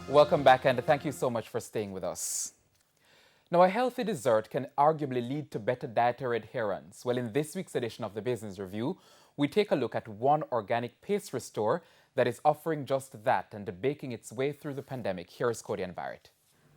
Welcome back, and thank you so much for staying with us. Now, a healthy dessert can arguably lead to better dietary adherence. Well, in this week's edition of the Business Review, we take a look at one organic pastry store that is offering just that and baking its way through the pandemic. Here's Cody and Barrett.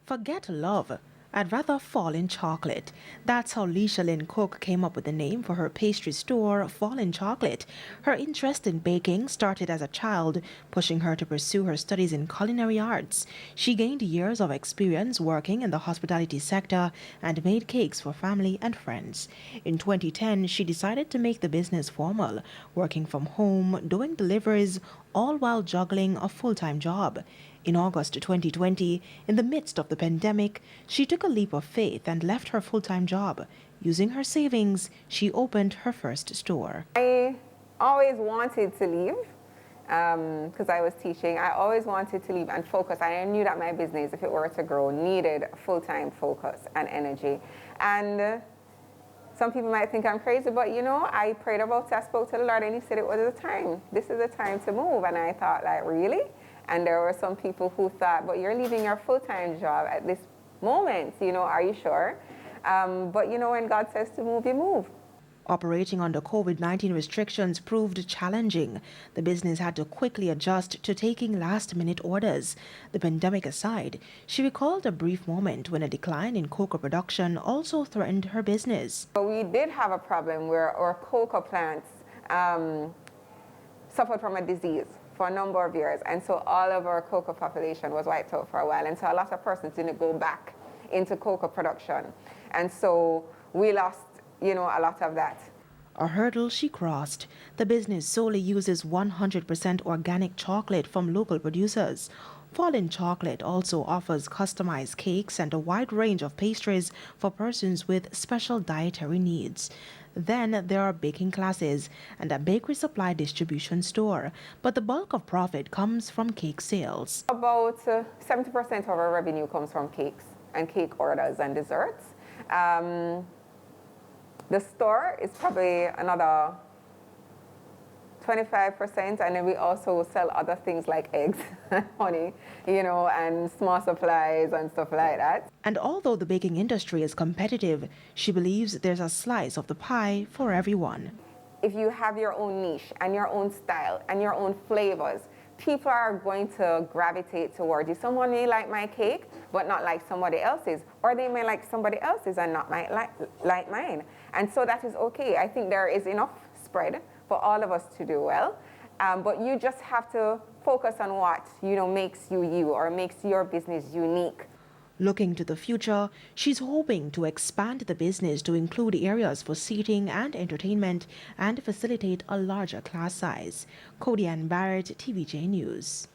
Forget love. I'd rather fall in chocolate. That's how Leisha Lynn Cook came up with the name for her pastry store, Fall in Chocolate. Her interest in baking started as a child, pushing her to pursue her studies in culinary arts. She gained years of experience working in the hospitality sector and made cakes for family and friends. In 2010, she decided to make the business formal, working from home, doing deliveries, all while juggling a full-time job. In August 2020, in the midst of the pandemic, she took a leap of faith and left her full-time job. Using her savings, she opened her first store. I always wanted to leave because I was teaching. I always wanted to leave and focus. I knew that my business, if it were to grow, needed full-time focus and energy. And some people might think I'm crazy, but you know, I prayed about it. I spoke to the Lord and He said it was the time. This is the time to move. And I thought, like, really? And there were some people who thought, but you're leaving your full-time job at this moment, you know, are you sure? But you know, when God says to move, you move. Operating under COVID-19 restrictions proved challenging. The business had to quickly adjust to taking last-minute orders. The pandemic aside, she recalled a brief moment when a decline in cocoa production also threatened her business. But we did have a problem where our cocoa plants suffered from a disease for a number of years, and so all of our cocoa population was wiped out for a while, and so a lot of persons didn't go back into cocoa production, and so we lost, you know, a lot of that. A hurdle she crossed. The business solely uses 100% organic chocolate from local producers. Fall in Chocolate also offers customized cakes and a wide range of pastries for persons with special dietary needs. Then there are baking classes and a bakery supply distribution store, but the bulk of profit comes from cake sales. About 70% of our revenue comes from cakes and cake orders and desserts. The store is probably another 25%, and then we also sell other things like eggs and honey, you know, and small supplies and stuff like that. And although the baking industry is competitive, she believes there's a slice of the pie for everyone. If you have your own niche and your own style and your own flavors, people are going to gravitate towards you. Someone may like my cake, but not like somebody else's, or they may like somebody else's and not like mine. And so that is okay. I think there is enough spread for all of us to do well, but you just have to focus on what, you know, makes you you or makes your business unique. Looking to the future, she's hoping to expand the business to include areas for seating and entertainment and facilitate a larger class size. Cody and Barrett, TVJ News.